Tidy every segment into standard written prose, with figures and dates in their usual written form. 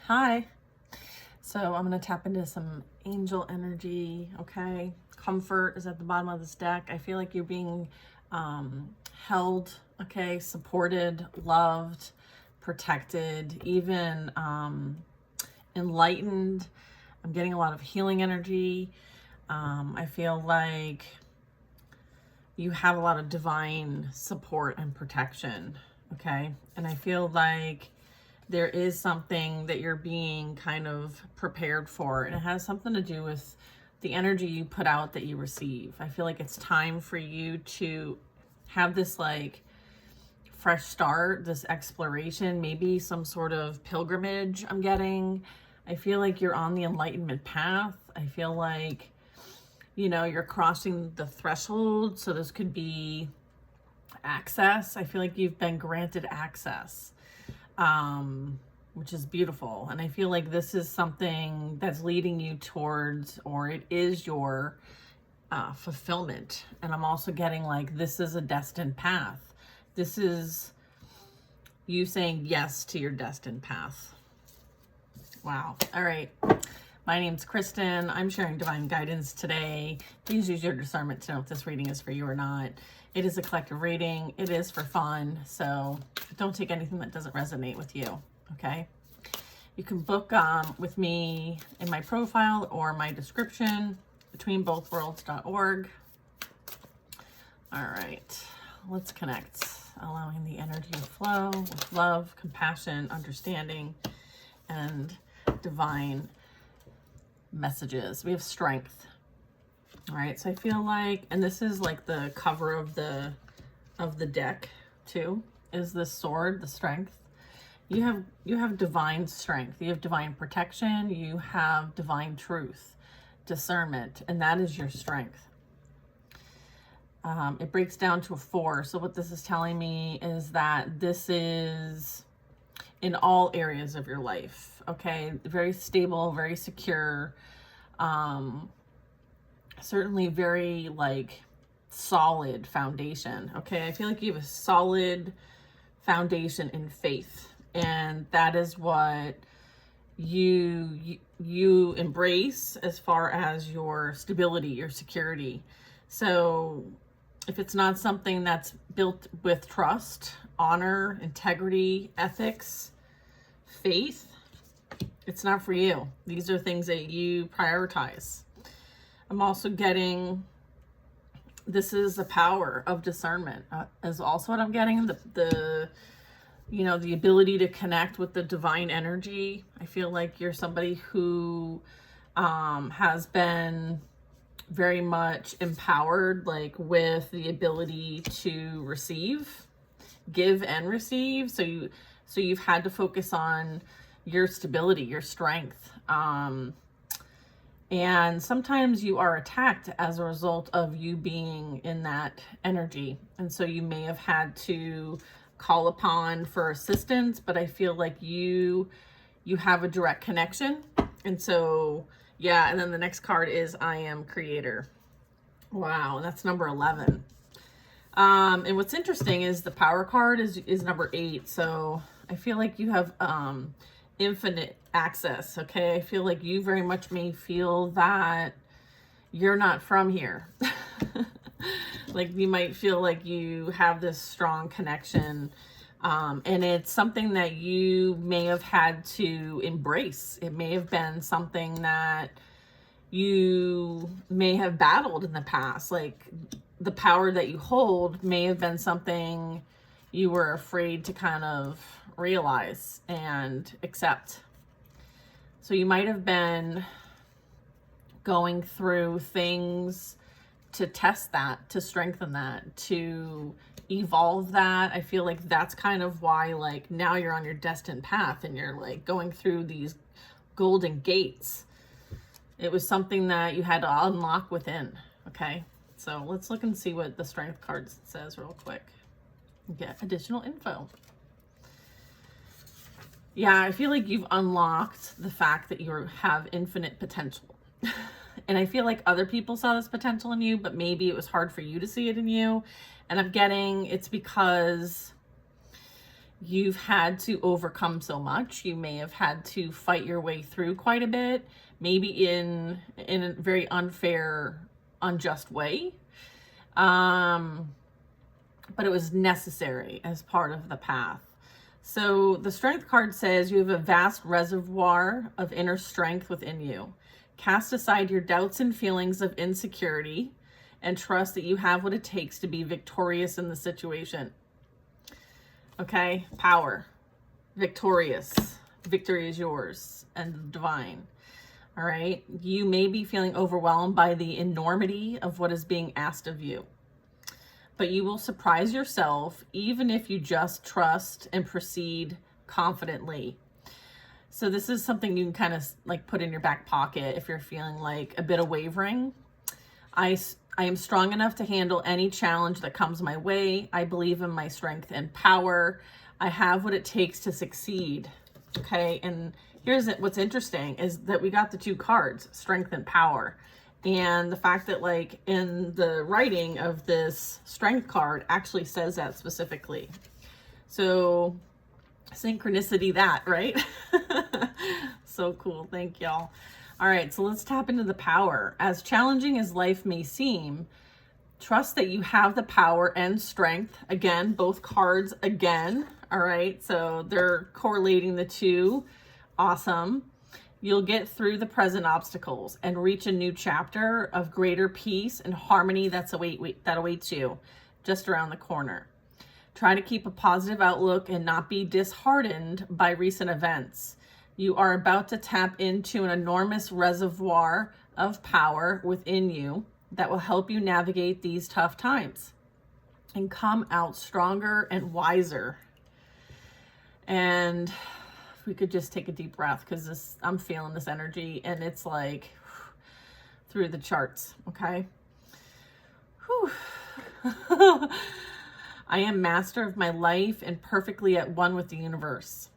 Hi. So I'm going to tap into some angel energy, okay? Comfort is at the bottom of this deck. I feel like you're being held, okay? Supported, loved, protected, even enlightened. I'm getting a lot of healing energy. I feel like you have a lot of divine support and protection, okay? And I feel like there is something that you're being kind of prepared for, and it has something to do with the energy you put out that you receive. I feel like it's time for you to have this like fresh start, this exploration, maybe some sort of pilgrimage I'm getting. I feel like you're on the enlightenment path. I feel like, you know, you're crossing the threshold. So this could be access. I feel like you've been granted access, which is beautiful. And I feel like this is something that's leading you towards, or it is your fulfillment. And I'm also getting like, this is a destined path. This is you saying yes to your destined path. Wow. All right. My name's Kristen. I'm sharing divine guidance today. Please use your discernment to know if this reading is for you or not. It is a collective reading. It is for fun. So don't take anything that doesn't resonate with you. Okay. You can book with me in my profile or my description, betweenbothworlds.org. All right. Let's connect. Allowing the energy to flow with love, compassion, understanding, and divine messages. We have strength. All right, so I feel like, and this is like the cover of the deck too, is this sword, the strength. You have divine strength, you have divine protection, you have divine truth, discernment, and that is your strength. It breaks down to a 4. So what this is telling me is that this is in all areas of your life. Okay, very stable, very secure, certainly very like solid foundation. Okay, I feel like you have a solid foundation in faith, and that is what you embrace as far as your stability, your security. So if it's not something that's built with trust, honor, integrity, ethics, faith, it's not for you. These are things that you prioritize. I'm also getting, this is the power of discernment is also what I'm getting. The you know, the ability to connect with the divine energy. I feel like you're somebody who has been very much empowered, like with the ability to receive, give and receive. So you've had to focus on your stability, your strength. And sometimes you are attacked as a result of you being in that energy. And so you may have had to call upon for assistance, but I feel like you have a direct connection. And so, yeah. And then the next card is I am creator. Wow. That's number 11. And what's interesting is the power card is number 8. So I feel like you have, infinite access. Okay. I feel like you very much may feel that you're not from here. Like you might feel like you have this strong connection. And it's something that you may have had to embrace. It may have been something that you may have battled in the past. Like the power that you hold may have been something you were afraid to kind of realize and accept. So you might have been going through things to test that, to strengthen that, to evolve that. I feel like that's kind of why, like, now you're on your destined path and you're like going through these golden gates. It was something that you had to unlock within. Okay, so let's look and see what the strength card says real quick. Get additional info. Yeah, I feel like you've unlocked the fact that you have infinite potential. And I feel like other people saw this potential in you, but maybe it was hard for you to see it in you. And I'm getting it's because you've had to overcome so much. You may have had to fight your way through quite a bit, maybe in a very unfair, unjust way. But it was necessary as part of the path. So the Strength card says you have a vast reservoir of inner strength within you. Cast aside your doubts and feelings of insecurity and trust that you have what it takes to be victorious in the situation. Okay, power, victorious, victory is yours and divine. All right, you may be feeling overwhelmed by the enormity of what is being asked of you, but you will surprise yourself even if you just trust and proceed confidently. So this is something you can kind of like put in your back pocket if you're feeling like a bit of wavering. I am strong enough to handle any challenge that comes my way. I believe in my strength and power. I have what it takes to succeed. Okay, and here's what's interesting is that we got the two cards, strength and power. And the fact that like in the writing of this strength card actually says that specifically. So synchronicity that, right? So cool. Thank y'all. All right, so let's tap into the power. As challenging as life may seem, trust that you have the power and strength. Again, both cards again. All right, so they're correlating the two. Awesome. You'll get through the present obstacles and reach a new chapter of greater peace and harmony that awaits you just around the corner. Try to keep a positive outlook and not be disheartened by recent events. You are about to tap into an enormous reservoir of power within you that will help you navigate these tough times and come out stronger and wiser. And if we could just take a deep breath, because I'm feeling this energy and it's like through the charts, okay? Whew. I am master of my life and perfectly at one with the universe.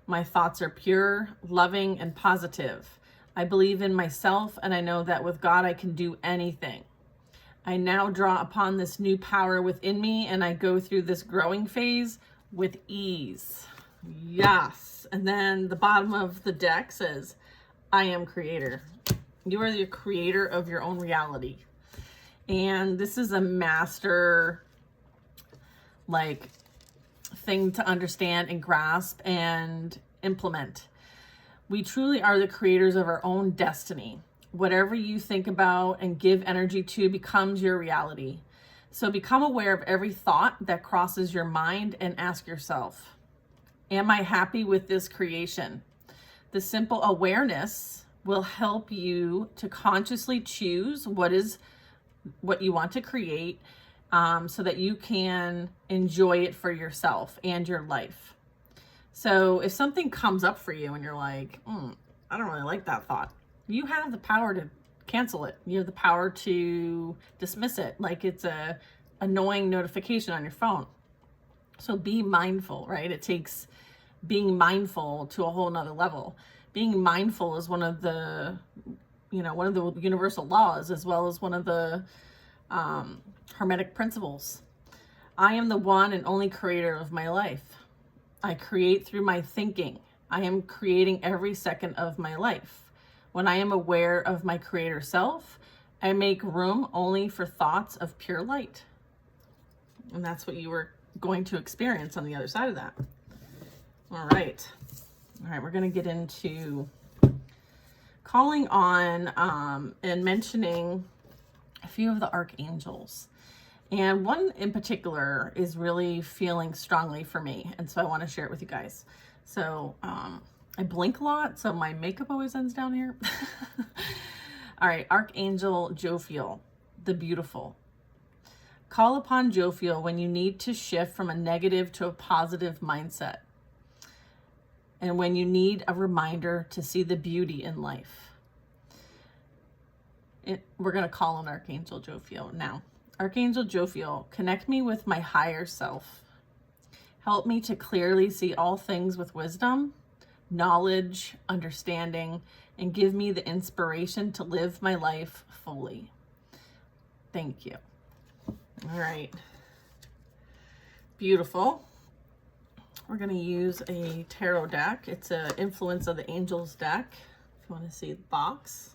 My thoughts are pure, loving, and positive. I believe in myself, and I know that with God I can do anything. I now draw upon this new power within me, and I go through this growing phase with ease. Yes. And then the bottom of the deck says, I am creator. You are the creator of your own reality. And this is a master, like, thing to understand and grasp and implement. We truly are the creators of our own destiny. Whatever you think about and give energy to becomes your reality. So become aware of every thought that crosses your mind and ask yourself, am I happy with this creation? The simple awareness will help you to consciously choose what you want to create, so that you can enjoy it for yourself and your life. So if something comes up for you and you're like, I don't really like that thought, you have the power to cancel it. You have the power to dismiss it like it's a annoying notification on your phone. So be mindful, right? It takes being mindful to a whole nother level. Being mindful is one of the universal laws, as well as one of the Hermetic principles. I am the one and only creator of my life. I create through my thinking. I am creating every second of my life. When I am aware of my creator self, I make room only for thoughts of pure light. And that's what you were going to experience on the other side of that. All right. We're going to get into calling on and mentioning a few of the archangels. And one in particular is really feeling strongly for me. And so I want to share it with you guys. So I blink a lot, so my makeup always ends down here. All right, Archangel Jophiel, the beautiful. Call upon Jophiel when you need to shift from a negative to a positive mindset. And when you need a reminder to see the beauty in life. We're going to call on Archangel Jophiel now. Archangel Jophiel, connect me with my higher self. Help me to clearly see all things with wisdom, knowledge, understanding, and give me the inspiration to live my life fully. Thank you. All right. Beautiful. We're going to use a tarot deck. It's an Influence of the Angels deck. If you want to see the box.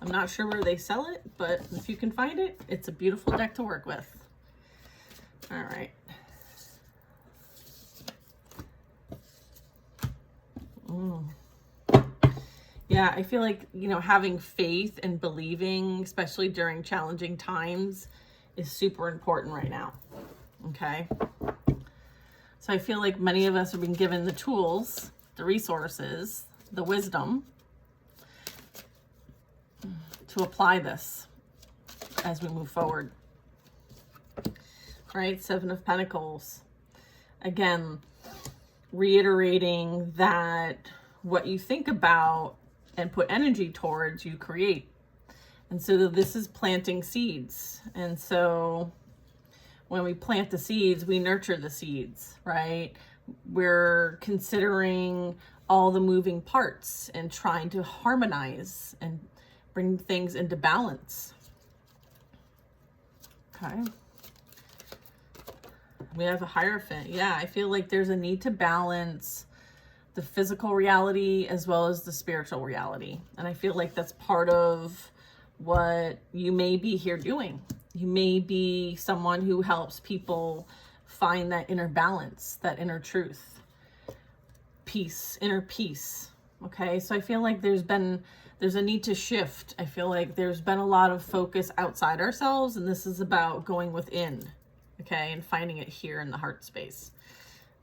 I'm not sure where they sell it, but if you can find it, it's a beautiful deck to work with. All right. Yeah, I feel like, you know, having faith and believing, especially during challenging times, is super important right now. Okay. So I feel like many of us have been given the tools, the resources, the wisdom to apply this as we move forward. Right? Seven of Pentacles. Again, reiterating that what you think about and put energy towards, you create. And so this is planting seeds. And so when we plant the seeds, we nurture the seeds, right? We're considering all the moving parts and trying to harmonize and bring things into balance. Okay. We have a Hierophant. Yeah, I feel like there's a need to balance the physical reality as well as the spiritual reality. And I feel like that's part of what you may be here doing. You may be someone who helps people find that inner balance, that inner truth, peace, inner peace. Okay, so I feel like there's a need to shift. I feel like there's been a lot of focus outside ourselves, and this is about going within, okay, and finding it here in the heart space,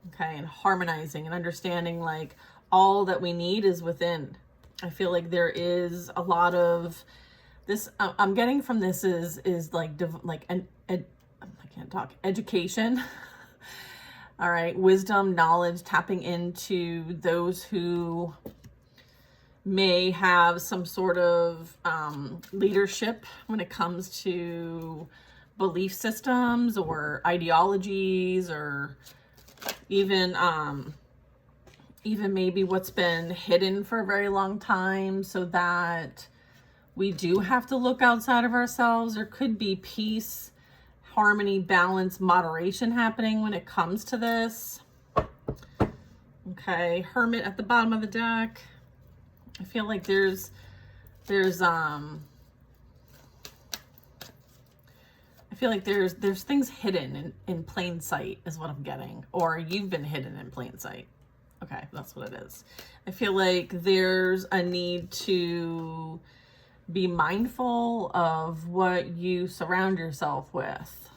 okay, and harmonizing and understanding like all that we need is within. I feel like there is a lot of this I'm getting from this is like I can't talk, education. All right, wisdom, knowledge, tapping into those who may have some sort of leadership when it comes to belief systems or ideologies, or even maybe what's been hidden for a very long time, so that we do have to look outside of ourselves. There could be peace, harmony, balance, moderation happening when it comes to this. Okay, Hermit at the bottom of the deck. I feel like there's things hidden in plain sight is what I'm getting, or you've been hidden in plain sight. Okay, that's what it is. I feel like there's a need to be mindful of what you surround yourself with.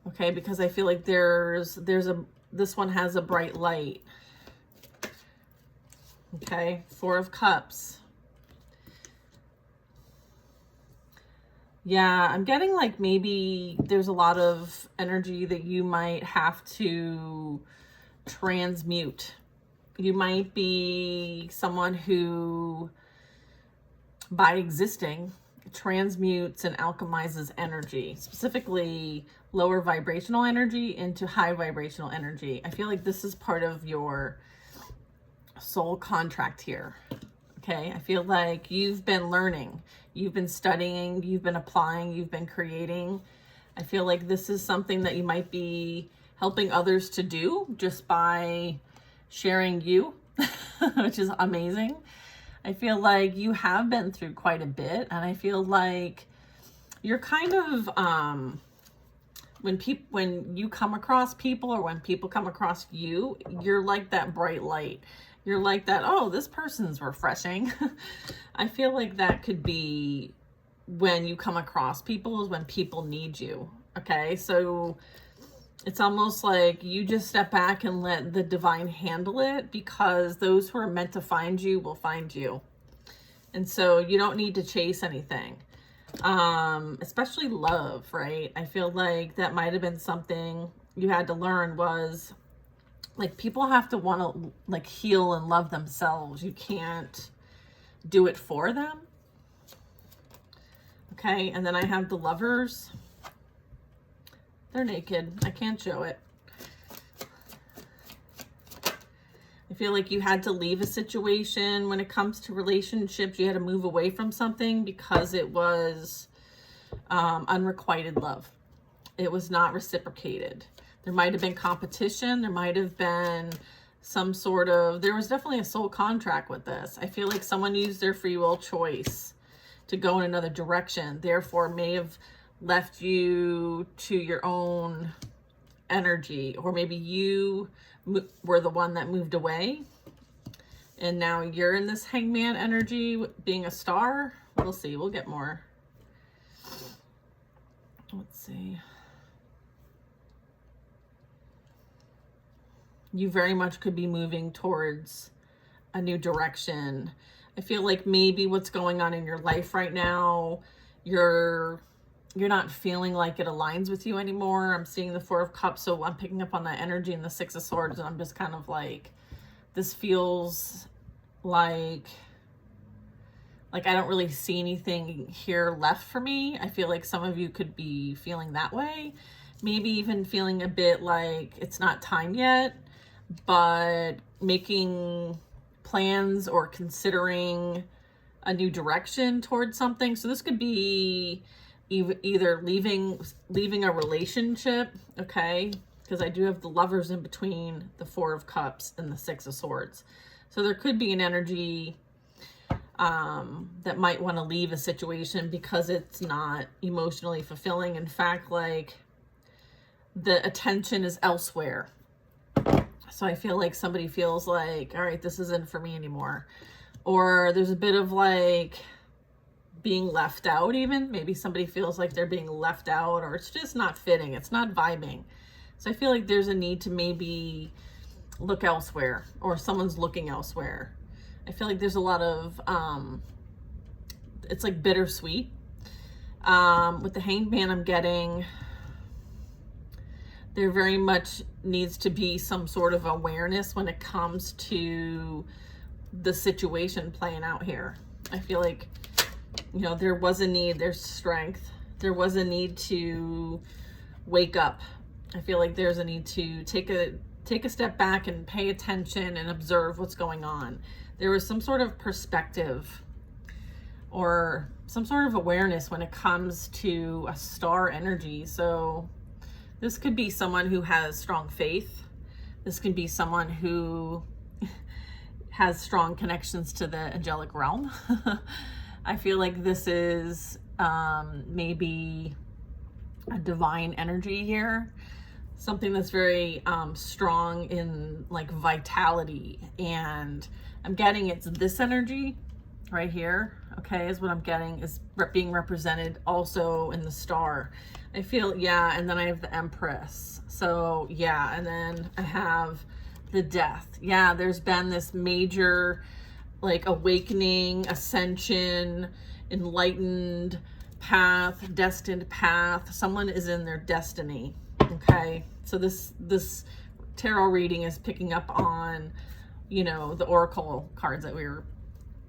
Okay, because I feel like this one has a bright light. Okay, Four of Cups. Yeah, I'm getting like maybe there's a lot of energy that you might have to transmute. You might be someone who, by existing, transmutes and alchemizes energy, specifically lower vibrational energy into high vibrational energy. I feel like this is part of your soul contract here. Okay, I feel like you've been learning, you've been studying, you've been applying, you've been creating. I feel like this is something that you might be helping others to do just by sharing you, which is amazing. I feel like you have been through quite a bit, and I feel like you're kind of when you come across people, or when people come across you, you're like that bright light. You're like that, oh, this person's refreshing. I feel like that could be when you come across people, is when people need you. Okay, so it's almost like you just step back and let the divine handle it, because those who are meant to find you will find you. And so you don't need to chase anything, especially love, right? I feel like that might have been something you had to learn, was like people have to want to like heal and love themselves. You can't do it for them. Okay, and then I have the Lovers. They're naked. I can't show it. I feel like you had to leave a situation. When it comes to relationships, you had to move away from something because it was unrequited love. It was not reciprocated. There might have been competition. There might have been some sort of, there was definitely a soul contract with this. I feel like someone used their free will choice to go in another direction, therefore may have left you to your own energy, or maybe you were the one that moved away and now you're in this hangman energy being a star. We'll see, we'll get more. Let's see. You very much could be moving towards a new direction. I feel like maybe what's going on in your life right now, you're not feeling like it aligns with you anymore. I'm seeing the Four of Cups, so I'm picking up on that energy in the Six of Swords, and I'm just kind of like, this feels like I don't really see anything here left for me. I feel like some of you could be feeling that way. Maybe even feeling a bit like it's not time yet, but making plans or considering a new direction towards something. So this could be either leaving a relationship, okay? Because I do have the Lovers in between the Four of Cups and the Six of Swords. So there could be an energy that might want to leave a situation because it's not emotionally fulfilling. In fact, like the attention is elsewhere. So I feel like somebody feels like, all right, this isn't for me anymore. Or there's a bit of like being left out even. Maybe somebody feels like they're being left out, or it's just not fitting. It's not vibing. So I feel like there's a need to maybe look elsewhere, or someone's looking elsewhere. I feel like there's a lot of, it's like bittersweet. With the Hanged Man, I'm getting, there very much needs to be some sort of awareness when it comes to the situation playing out here. I feel like, you know, there was a need, there's strength. There was a need to wake up. I feel like there's a need to take a step back and pay attention and observe what's going on. There was some sort of perspective or some sort of awareness when it comes to a star energy. So this could be someone who has strong faith. This can be someone who has strong connections to the angelic realm. I feel like this is maybe a divine energy here. Something that's very strong in like vitality, and I'm getting it's this energy right here, okay, is what I'm getting, is being represented also in the star. I feel, yeah, and then I have the Empress. So yeah, and then I have the Death. Yeah, there's been this major like awakening, ascension, enlightened path, destined path. Someone is in their destiny. Okay, so this tarot reading is picking up on, you know, the oracle cards that we were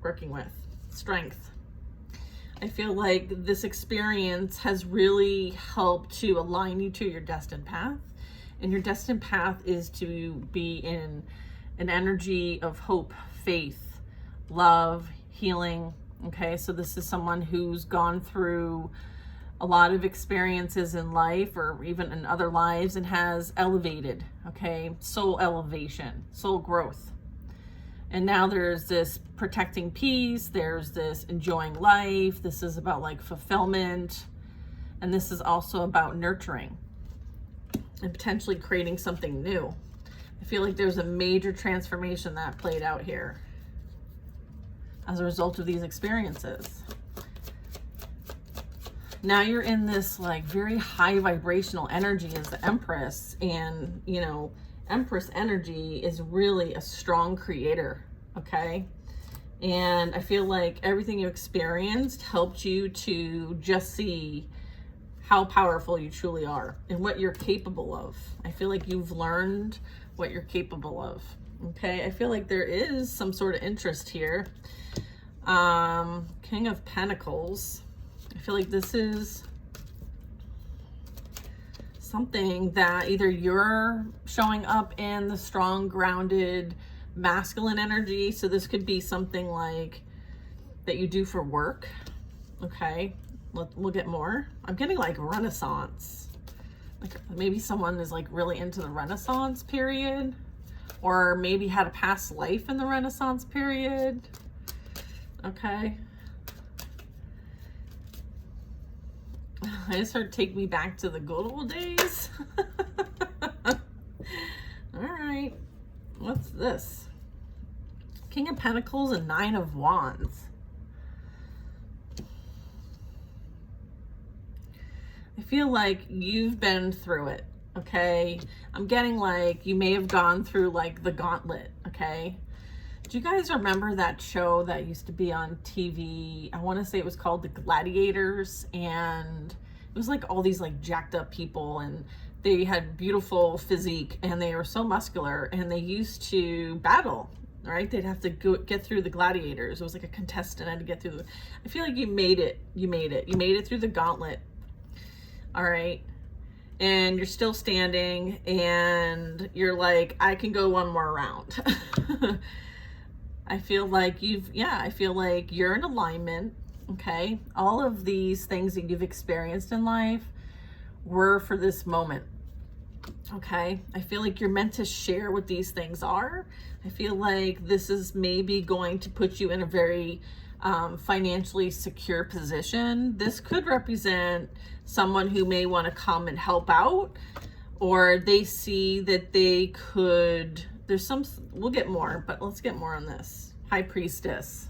working with. Strength. I feel like this experience has really helped to align you to your destined path, and your destined path is to be in an energy of hope, faith, love, healing. Okay, so this is someone who's gone through a lot of experiences in life or even in other lives and has elevated, okay, soul elevation, soul growth. And now there's this protecting peace, there's this enjoying life, this is about like fulfillment, and this is also about nurturing and potentially creating something new. I feel like there's a major transformation that played out here as a result of these experiences. Now you're in this like very high vibrational energy as the Empress, and you know, Empress energy is really a strong creator, okay? And I feel like everything you experienced helped you to just see how powerful you truly are and what you're capable of. I feel like you've learned what you're capable of, okay? I feel like there is some sort of interest here. King of Pentacles. I feel like this is something that either you're showing up in the strong, grounded, masculine energy. So this could be something like that you do for work. Okay, we'll get more. I'm getting like Renaissance. Like maybe someone is like really into the Renaissance period, or maybe had a past life in the Renaissance period. Okay. I just heard take me back to the good old days. All right. What's this? King of Pentacles and Nine of Wands. I feel like you've been through it, okay? I'm getting like you may have gone through like the gauntlet, okay? Do you guys remember that show that used to be on TV? I want to say it was called The Gladiators, and it was like all these like jacked up people, and they had beautiful physique, and they were so muscular, and they used to battle, right? They'd have to get through the gladiators. It was like a contestant had to get through. I feel like you made it. You made it. You made it through the gauntlet. All right. And you're still standing, and you're like, I can go one more round. I feel like I feel like you're in alignment, okay? All of these things that you've experienced in life were for this moment, okay? I feel like you're meant to share what these things are. I feel like this is maybe going to put you in a very financially secure position. This could represent someone who may want to come and help out, or they see that they could, we'll get more, but let's get more on this. High Priestess.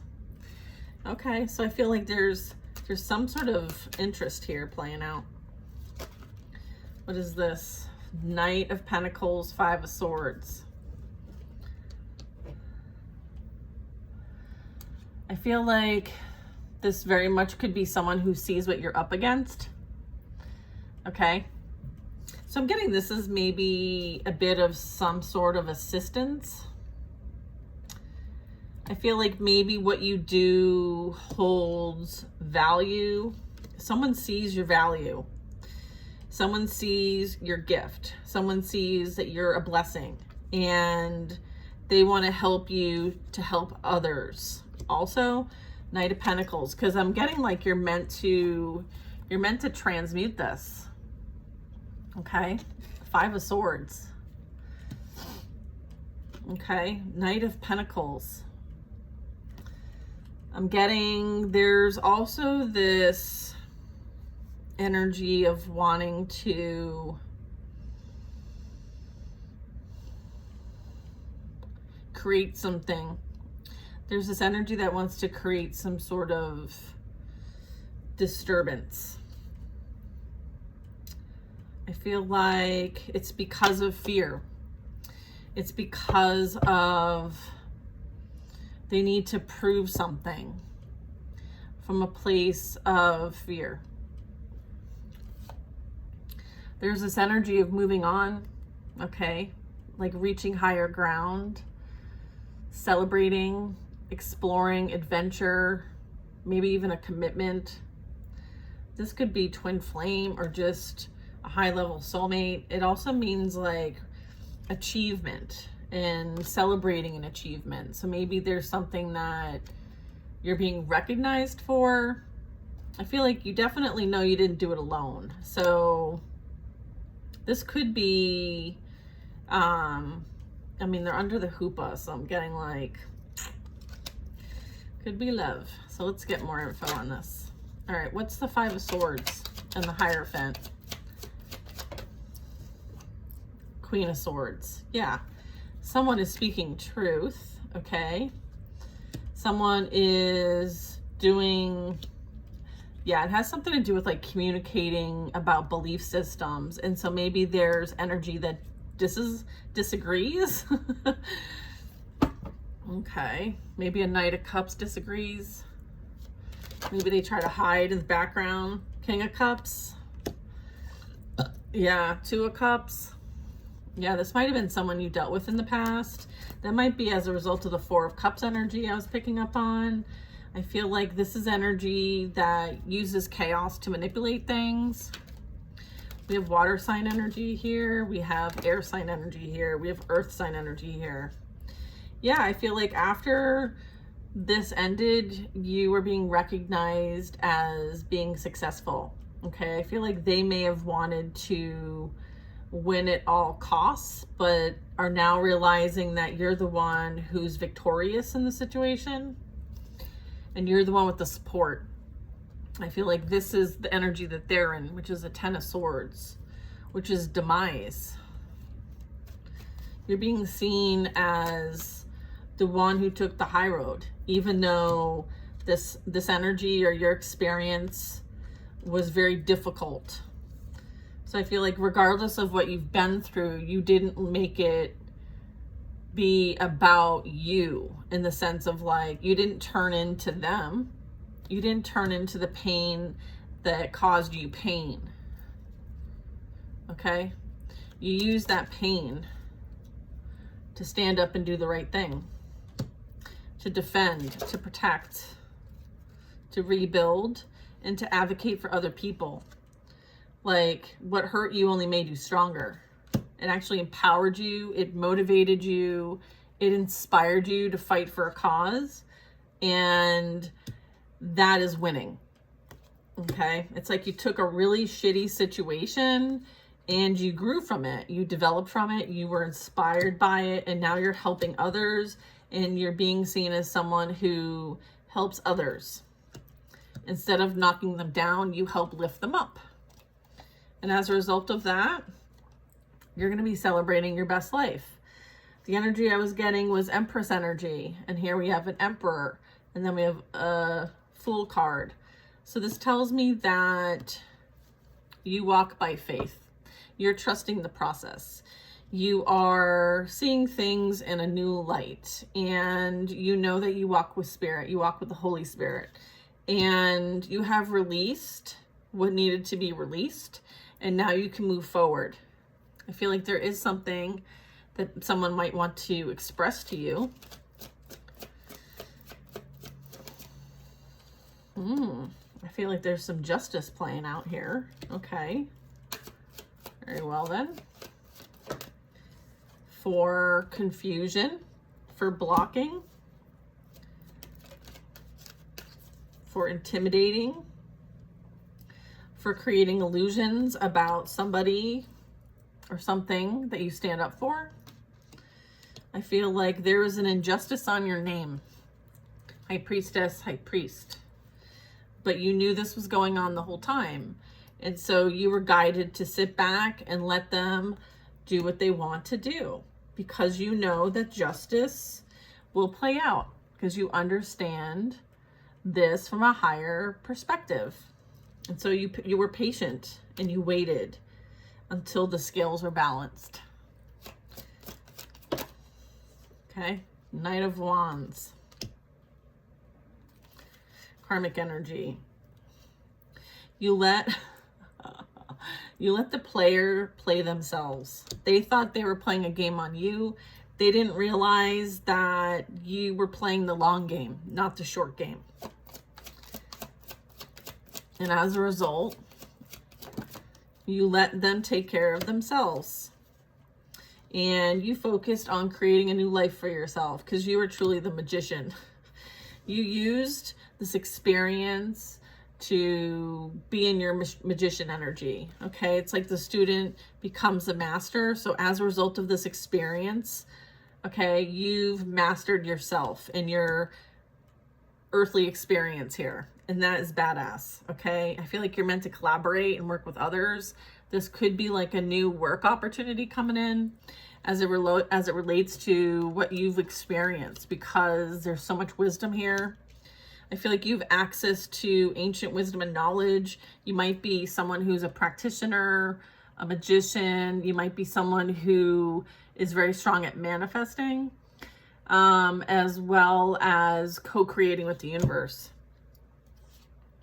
Okay, so I feel like there's some sort of interest here playing out. What is this? Knight of Pentacles, Five of Swords. I feel like this very much could be someone who sees what you're up against. Okay. So I'm getting this is maybe a bit of some sort of assistance. I feel like maybe what you do holds value. Someone sees your value. Someone sees your gift. Someone sees that you're a blessing, and they want to help you to help others. Also, Knight of Pentacles, because I'm getting like you're meant to transmute this. Okay, Five of Swords. Okay, Knight of Pentacles. I'm getting there's also this energy of wanting to create something. There's this energy that wants to create some sort of disturbance. I feel like it's because of fear. It's because of they need to prove something from a place of fear. There's this energy of moving on, okay? Like reaching higher ground, celebrating, exploring, adventure, maybe even a commitment. This could be twin flame or just a high-level soulmate. It also means like achievement and celebrating an achievement. So maybe there's something that you're being recognized for. I feel like you definitely know you didn't do it alone. So this could be, I mean, they're under the hoopah, so I'm getting like, could be love. So let's get more info on this. All right, what's the Five of Swords and the Hierophant? Queen of Swords. Yeah, someone is speaking truth, okay? Someone is doing, yeah, it has something to do with like communicating about belief systems. And so maybe there's energy that disagrees. Okay, maybe a Knight of Cups disagrees. Maybe they try to hide in the background. King of Cups. Yeah, Two of Cups. Yeah, this might have been someone you dealt with in the past. That might be as a result of the Four of Cups energy I was picking up on. I feel like this is energy that uses chaos to manipulate things. We have water sign energy here. We have air sign energy here. We have earth sign energy here. Yeah, I feel like after this ended, you were being recognized as being successful. Okay, I feel like they may have wanted to win at all costs, but are now realizing that you're the one who's victorious in the situation and you're the one with the support. I feel like this is the energy that they're in, which is a 10 of Swords, which is demise. You're being seen as the one who took the high road, even though this energy or your experience was very difficult. So I feel like regardless of what you've been through, you didn't make it be about you, in the sense of like, you didn't turn into them. You didn't turn into the pain that caused you pain. Okay? You use that pain to stand up and do the right thing, to defend, to protect, to rebuild, and to advocate for other people. Like, what hurt you only made you stronger. It actually empowered you. It motivated you. It inspired you to fight for a cause. And that is winning. Okay? It's like you took a really shitty situation and you grew from it. You developed from it. You were inspired by it. And now you're helping others. And you're being seen as someone who helps others. Instead of knocking them down, you help lift them up. And as a result of that, you're going to be celebrating your best life. The energy I was getting was Empress energy. And here we have an Emperor. And then we have a Fool card. So this tells me that you walk by faith. You're trusting the process. You are seeing things in a new light. And you know that you walk with Spirit. You walk with the Holy Spirit. And you have released what needed to be released. And now you can move forward. I feel like there is something that someone might want to express to you. I feel like there's some justice playing out here. Okay. Very well then. For confusion, for blocking, for intimidating, for creating illusions about somebody or something that you stand up for. I feel like there is an injustice on your name. High Priestess, High Priest. But you knew this was going on the whole time. And so you were guided to sit back and let them do what they want to do. Because you know that justice will play out. Because you understand this from a higher perspective. And so you were patient and you waited until the scales were balanced. Okay, Knight of Wands. Karmic energy. You let the player play themselves. They thought they were playing a game on you. They didn't realize that you were playing the long game, not the short game. And as a result, you let them take care of themselves. And you focused on creating a new life for yourself because you were truly the magician. You used this experience to be in your magician energy. Okay, it's like the student becomes a master. So as a result of this experience, okay, you've mastered yourself in your earthly experience here. And that is badass. Okay, I feel like you're meant to collaborate and work with others. This could be like a new work opportunity coming in as it relates to what you've experienced, because there's so much wisdom here. I feel like you have access to ancient wisdom and knowledge. You might be someone who's a practitioner, a magician. You might be someone who is very strong at manifesting, as well as co-creating with the universe.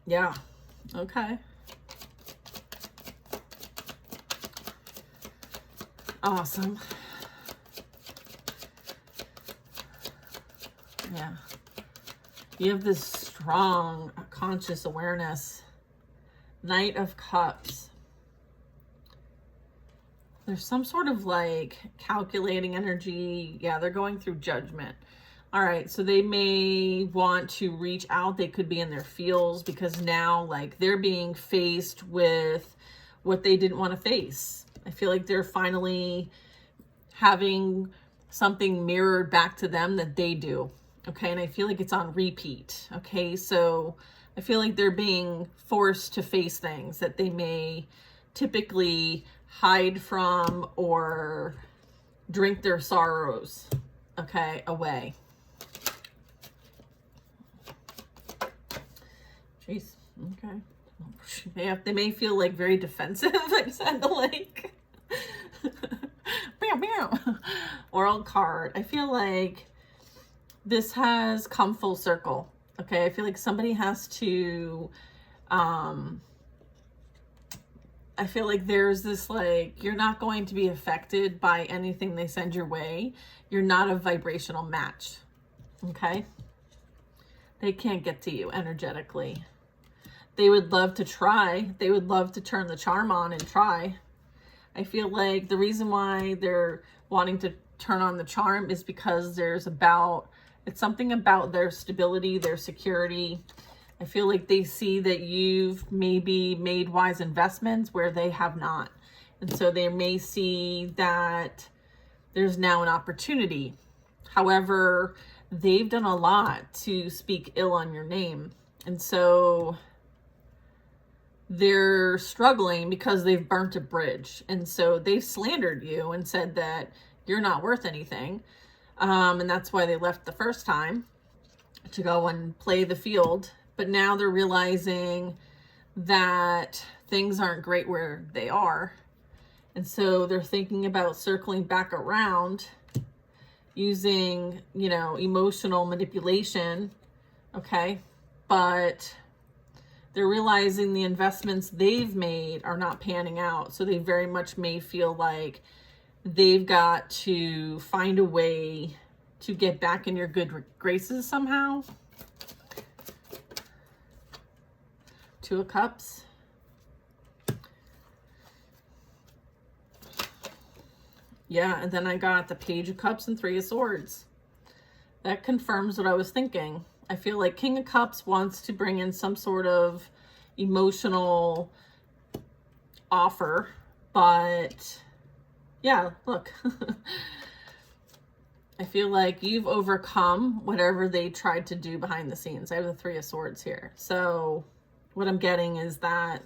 Yeah. Okay. Awesome. Yeah. You have this strong conscious awareness. Knight of Cups. There's some sort of like calculating energy. Yeah, they're going through judgment. All right, so they may want to reach out. They could be in their feels because now, like, they're being faced with what they didn't want to face. I feel like they're finally having something mirrored back to them that they do. Okay, and I feel like it's on repeat. Okay, so I feel like they're being forced to face things that they may typically hide from or drink their sorrows, okay, away. Jeez, okay. They may feel like very defensive. I just had to like, bam, bam. Oral card. I feel like this has come full circle. Okay, I feel like somebody has to, I feel like there's this, like, you're not going to be affected by anything they send your way. You're not a vibrational match. Okay? They can't get to you energetically. They would love to try. They would love to turn the charm on and try. I feel like the reason why they're wanting to turn on the charm is because it's something about their stability, their security. I feel like they see that you've maybe made wise investments where they have not. And so they may see that there's now an opportunity. However, they've done a lot to speak ill on your name. And so they're struggling because they've burnt a bridge. And so they've slandered you and said that you're not worth anything. And that's why they left the first time, to go and play the field. But now they're realizing that things aren't great where they are. And so they're thinking about circling back around using, emotional manipulation. Okay. But they're realizing the investments they've made are not panning out. So they very much may feel like they've got to find a way to get back in your good graces somehow. Two of Cups. Yeah, and then I got the Page of Cups and Three of Swords. That confirms what I was thinking. I feel like King of Cups wants to bring in some sort of emotional offer, but yeah, look. I feel like you've overcome whatever they tried to do behind the scenes. I have the Three of Swords here. So what I'm getting is that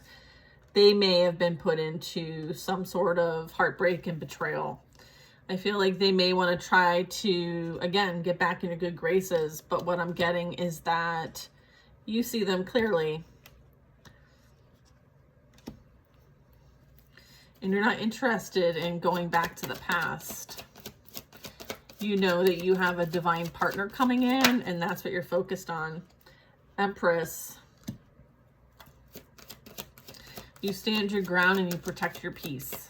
they may have been put into some sort of heartbreak and betrayal. I feel like they may want to try to, again, get back into good graces. But what I'm getting is that you see them clearly. And you're not interested in going back to the past. You know that you have a divine partner coming in, and that's what you're focused on. Empress. You stand your ground and you protect your peace.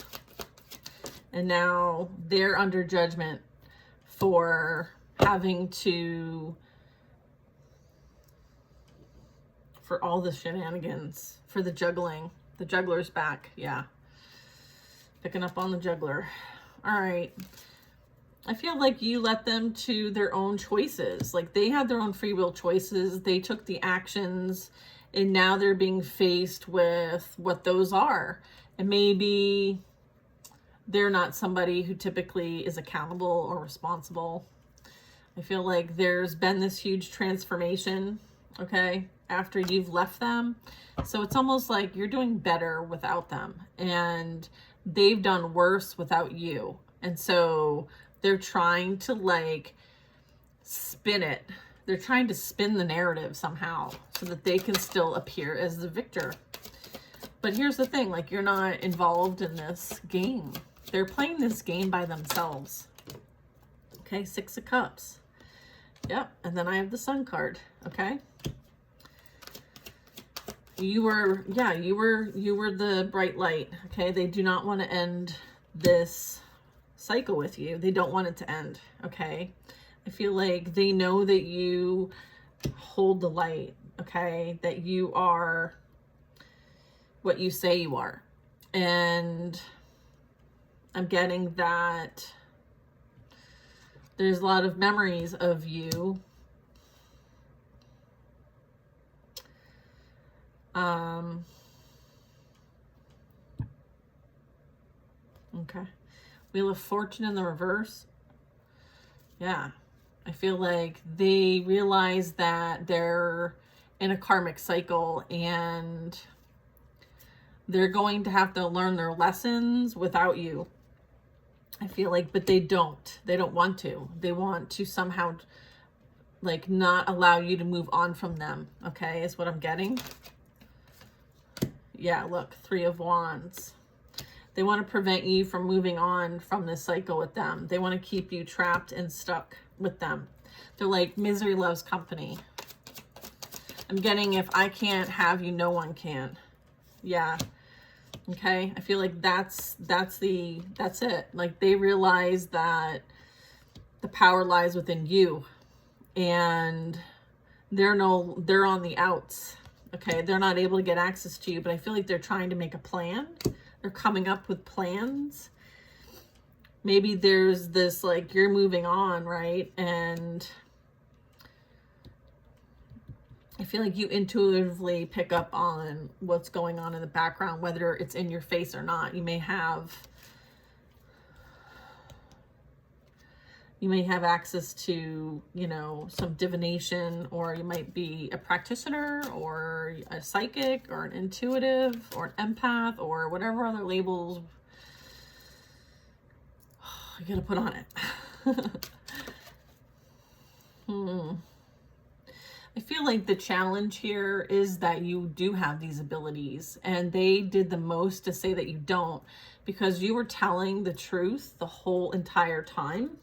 And now they're under judgment for having to, for all the shenanigans, for the juggling. The juggler's back. Yeah. Picking up on the juggler. All right. I feel like you let them to their own choices. Like, they had their own free will choices. They took the actions, and now they're being faced with what those are. And maybe they're not somebody who typically is accountable or responsible. I feel like there's been this huge transformation, okay, after you've left them. So it's almost like you're doing better without them, and they've done worse without you. And so they're trying to, like, spin it. They're trying to spin the narrative somehow so that they can still appear as the victor. But here's the thing, like, you're not involved in this game. They're playing this game by themselves. Okay, Six of Cups. Yep, and then I have the Sun card, okay? You were the bright light, okay? They do not want to end this cycle with you. They don't want it to end, okay? I feel like they know that you hold the light, okay? That you are what you say you are. And I'm getting that There's a lot of memories of you. Okay. Wheel of Fortune in the reverse. Yeah. I feel like they realize that they're in a karmic cycle and they're going to have to learn their lessons without you. I feel like, but they don't. They don't want to. They want to somehow like not allow you to move on from them. Okay, is what I'm getting. Yeah, look, 3 of Wands. They want to prevent you from moving on from this cycle with them. They want to keep you trapped and stuck with them. They're like, misery loves company. I'm getting, if I can't have you, no one can. Yeah. Okay. I feel like that's it. Like they realize that the power lies within you and they're on the outs. Okay. They're not able to get access to you, but I feel like they're trying to make a plan. They're coming up with plans. Maybe there's this, like, you're moving on, right? And I feel like you intuitively pick up on what's going on in the background, whether it's in your face or not. You may have access to, you know, some divination, or you might be a practitioner or a psychic or an intuitive or an empath or whatever other labels you gotta put on it. I feel like the challenge here is that you do have these abilities and they did the most to say that you don't, because you were telling the truth the whole entire time.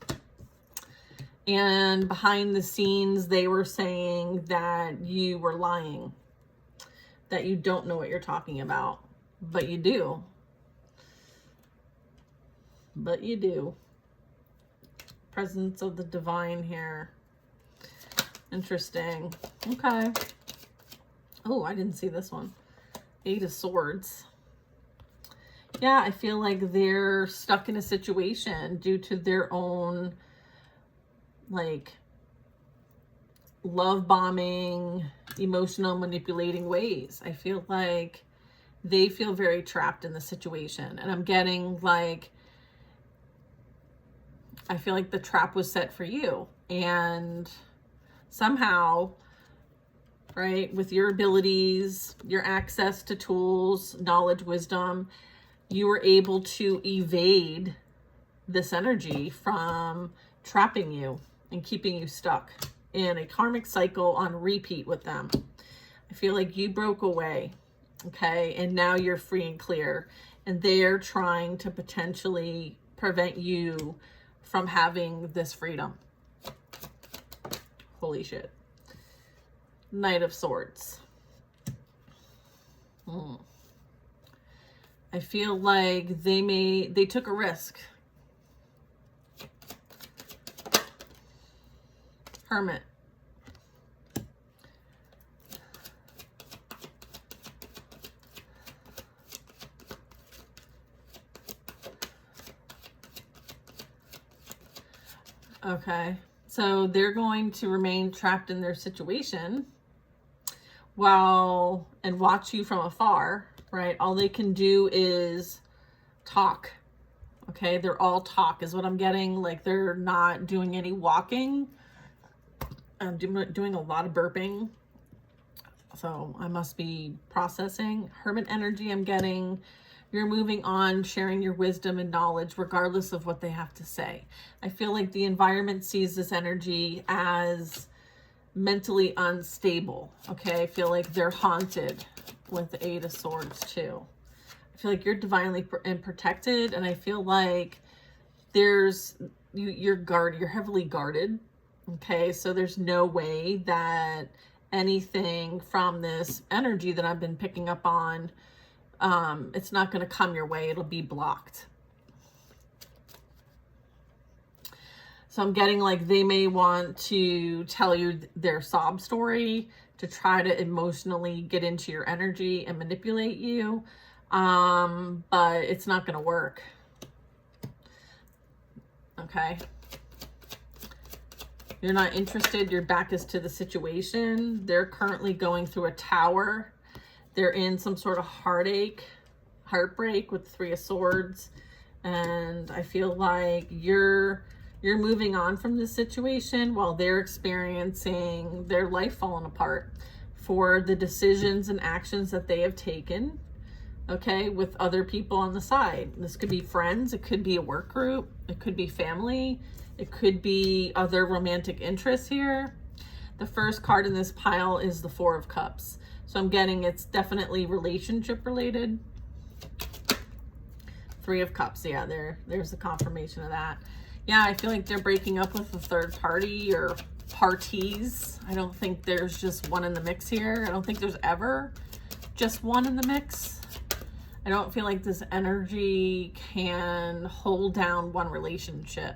And behind the scenes, they were saying that you were lying, that you don't know what you're talking about, but you do. But you do. Presence of the divine here. Interesting. Okay. Oh, I didn't see this one. 8 of Swords. Yeah, I feel like they're stuck in a situation due to their own, like, love bombing, emotional manipulating ways. I feel like they feel very trapped in the situation. And I'm getting, like, I feel like the trap was set for you. And somehow, right, with your abilities, your access to tools, knowledge, wisdom, you were able to evade this energy from trapping you and keeping you stuck in a karmic cycle on repeat with them. I feel like you broke away, okay, and now you're free and clear, and they're trying to potentially prevent you from having this freedom. Holy shit. Knight of Swords. I feel like they took a risk. Hermit. Okay, so they're going to remain trapped in their situation and watch you from afar, right? All they can do is talk. Okay, they're all talk is what I'm getting. Like they're not doing any walking. I'm doing a lot of burping. So I must be processing. Hermit energy I'm getting. You're moving on, sharing your wisdom and knowledge, regardless of what they have to say. I feel like the environment sees this energy as mentally unstable. Okay, I feel like they're haunted with the 8 of Swords too. I feel like you're divinely protected, and I feel like you're heavily guarded. Okay, so there's no way that anything from this energy that I've been picking up on, it's not going to come your way. It'll be blocked. So I'm getting like they may want to tell you their sob story to try to emotionally get into your energy and manipulate you. But it's not going to work. Okay. You're not interested. Your back is to the situation. They're currently going through a tower. They're in some sort of heartbreak with 3 of Swords. And I feel like you're moving on from this situation while they're experiencing their life falling apart for the decisions and actions that they have taken, okay, with other people on the side. This could be friends, it could be a work group, it could be family, it could be other romantic interests here. The first card in this pile is the 4 of Cups. So I'm getting it's definitely relationship related. 3 of Cups, yeah, there's the confirmation of that. Yeah, I feel like they're breaking up with a third party or parties. I don't think there's just one in the mix here. I don't think there's ever just one in the mix. I don't feel like this energy can hold down one relationship.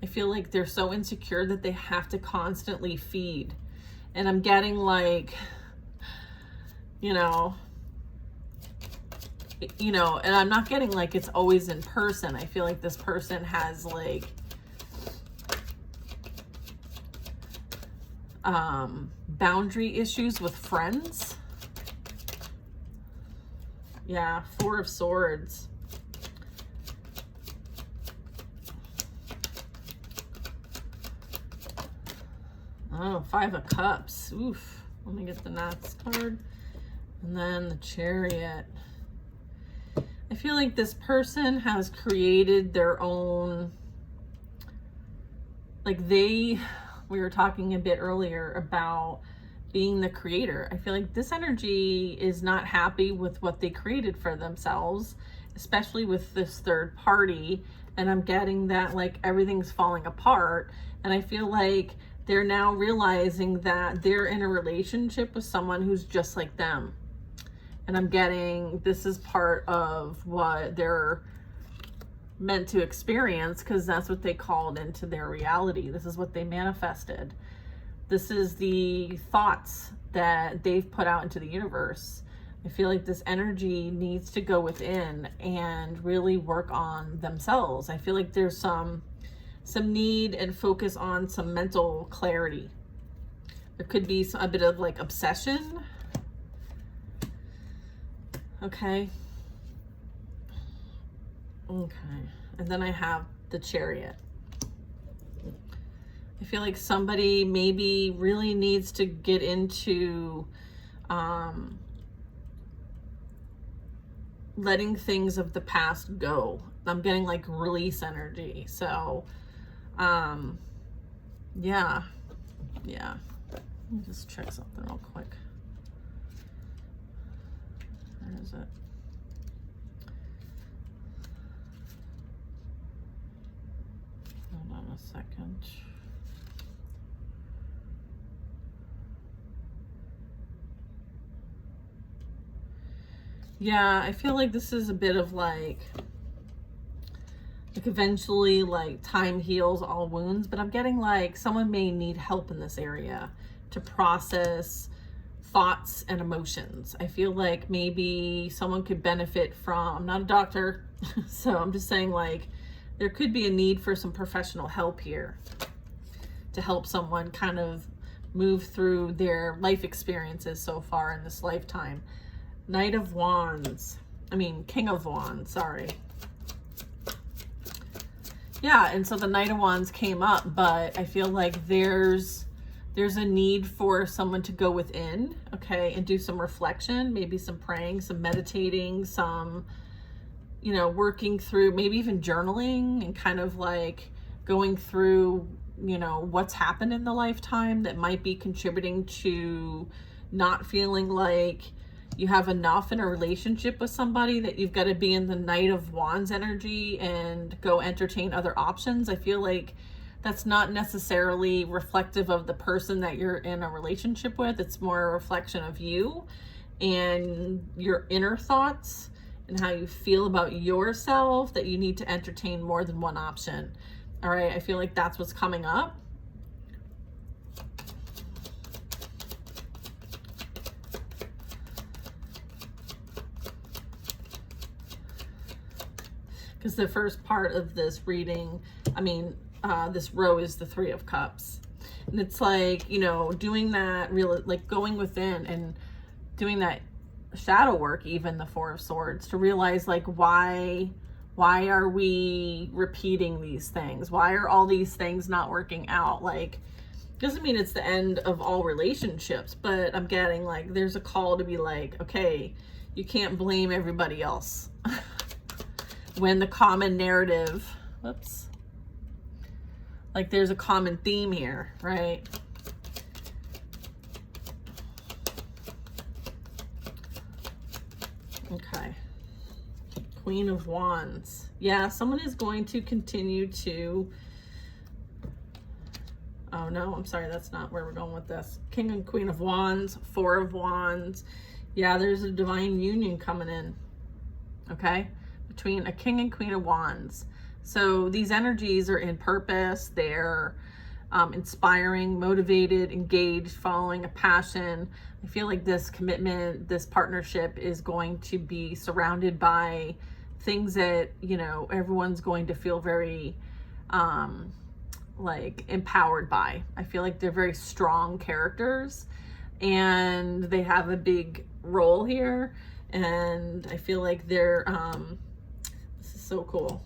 I feel like they're so insecure that they have to constantly feed. And I'm getting like, you know, and I'm not getting like it's always in person. I feel like this person has like boundary issues with friends. Yeah, 4 of Swords. Oh, 5 of Cups. Oof. Let me get the next card. And then the Chariot. I feel like this person has created their own, like we were talking a bit earlier about being the creator. I feel like this energy is not happy with what they created for themselves, especially with this third party. And I'm getting that like everything's falling apart. And I feel like they're now realizing that they're in a relationship with someone who's just like them. And I'm getting this is part of what they're meant to experience because that's what they called into their reality. This is what they manifested. This is the thoughts that they've put out into the universe. I feel like this energy needs to go within and really work on themselves. I feel like there's some need and focus on some mental clarity. There could be a bit of like obsession. Okay. Okay. And then I have the Chariot. I feel like somebody maybe really needs to get into letting things of the past go. I'm getting like release energy. So, yeah. Let me just check something real quick. Where is it? Hold on a second. Yeah, I feel like this is a bit of like eventually like time heals all wounds, but I'm getting like someone may need help in this area to process thoughts and emotions. I feel like maybe someone could benefit from, I'm not a doctor, so I'm just saying like there could be a need for some professional help here to help someone kind of move through their life experiences so far in this lifetime. King of Wands, sorry. Yeah, and so the Knight of Wands came up, but I feel like there's a need for someone to go within, okay, and do some reflection, maybe some praying, some meditating, some, working through, maybe even journaling and kind of like going through, what's happened in the lifetime that might be contributing to not feeling like you have enough in a relationship with somebody, that you've got to be in the Knight of Wands energy and go entertain other options. I feel like that's not necessarily reflective of the person that you're in a relationship with. It's more a reflection of you and your inner thoughts and how you feel about yourself, that you need to entertain more than one option. All right, I feel like that's what's coming up. Because the first part of this reading, this row is the 3 of Cups. And it's like, you know, doing that really, like going within and doing that shadow work, even the Four of Swords, to realize like why are we repeating these things? Why are all these things not working out? Like, doesn't mean it's the end of all relationships, but I'm getting like there's a call to be like, okay, you can't blame everybody else. When the common narrative, whoops, like there's a common theme here, right? Okay. Queen of Wands. Yeah, someone is going to continue to, oh no, I'm sorry, that's not where we're going with this. King and Queen of Wands, Four of Wands. Yeah, there's a divine union coming in, okay? Between a King and Queen of Wands. So these energies are in purpose. They're inspiring, motivated, engaged, following a passion. I feel like this commitment, this partnership is going to be surrounded by things that, you know, everyone's going to feel very like empowered by. I feel like they're very strong characters and they have a big role here. And I feel like they're, this is so cool.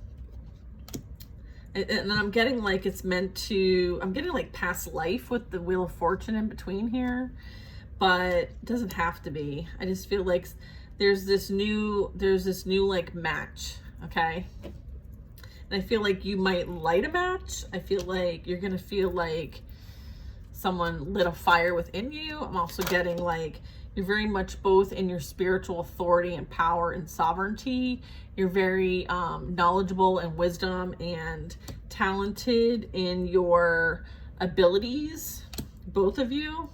And I'm getting like it's meant to, I'm getting like past life with the Wheel of Fortune in between here, but it doesn't have to be. I just feel like there's this new like match, okay? And I feel like you might light a match. I feel like you're gonna feel like someone lit a fire within you. I'm also getting like you're very much both in your spiritual authority and power and sovereignty. You're very knowledgeable and wisdom and talented in your abilities, both of you.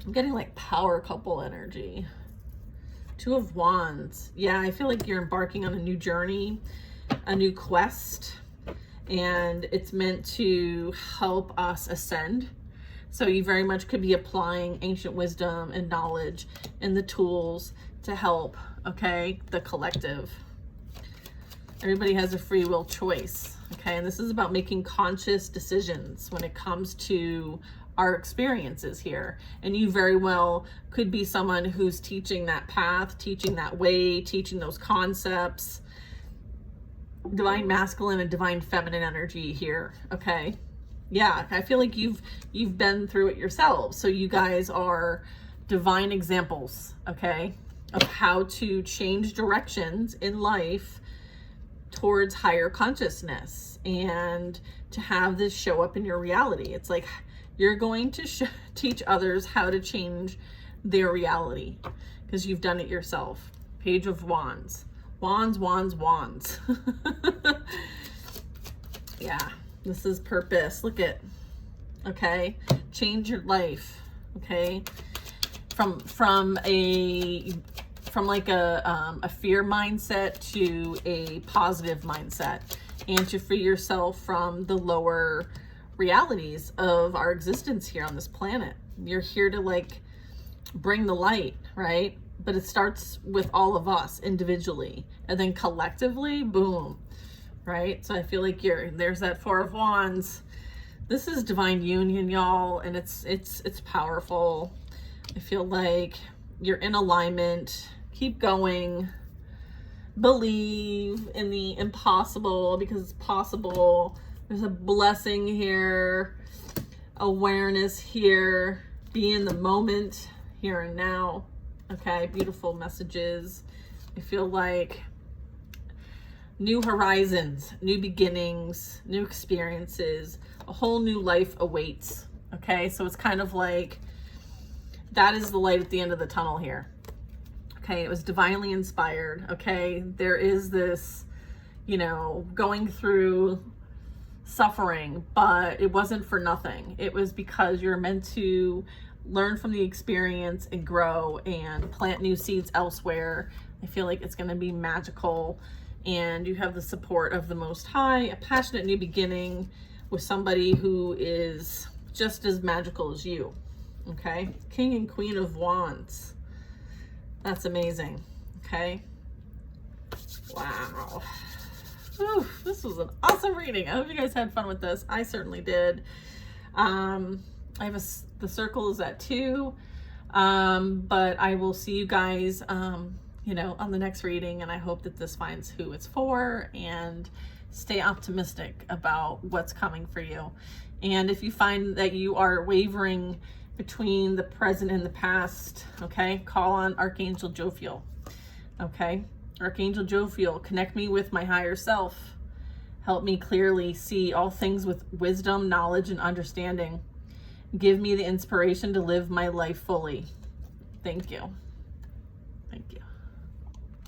I'm getting like power couple energy. Two of Wands. Yeah, I feel like you're embarking on a new journey, a new quest, and it's meant to help us ascend. So you very much could be applying ancient wisdom and knowledge and the tools to help, okay, the collective. Everybody has a free will choice, okay? And this is about making conscious decisions when it comes to our experiences here. And you very well could be someone who's teaching that path, teaching that way, teaching those concepts. Divine masculine and divine feminine energy here, okay? Yeah, I feel like you've been through it yourselves. So you guys are divine examples, okay, of how to change directions in life towards higher consciousness and to have this show up in your reality. It's like you're going to teach others how to change their reality because you've done it yourself. Page of Wands. Wands, wands, wands. Yeah, this is purpose. Look at, okay, change your life, okay, from like a fear mindset to a positive mindset, and to free yourself from the lower realities of our existence here on this planet. You're here to like bring the light, right? But it starts with all of us individually, and then collectively, boom, right? So I feel like there's that Four of Wands. This is divine union, y'all, and it's powerful. I feel like you're in alignment. Keep going. Believe in the impossible because it's possible. There's a blessing here, awareness here, be in the moment, here and now. Okay, beautiful messages. I feel like new horizons, new beginnings, new experiences, a whole new life awaits. Okay, so it's kind of like that is the light at the end of the tunnel here. Okay, it was divinely inspired. Okay, there is this, you know, going through suffering, but it wasn't for nothing. It was because you're meant to learn from the experience and grow and plant new seeds elsewhere. I feel like it's going to be magical, and you have the support of the Most High, a passionate new beginning with somebody who is just as magical as you. Okay, King and Queen of Wands. That's amazing. Okay, wow. Whew, this was an awesome reading. I hope you guys had fun with this. I certainly did. I have the circle is at 2. But I will see you guys, you know, on the next reading, and I hope that this finds who it's for, and stay optimistic about what's coming for you. And if you find that you are wavering between the present and the past, okay, call on Archangel Jophiel. Okay, Archangel Jophiel, connect me with my higher self. Help me clearly see all things with wisdom, knowledge, and understanding. Give me the inspiration to live my life fully. Thank you. Thank you.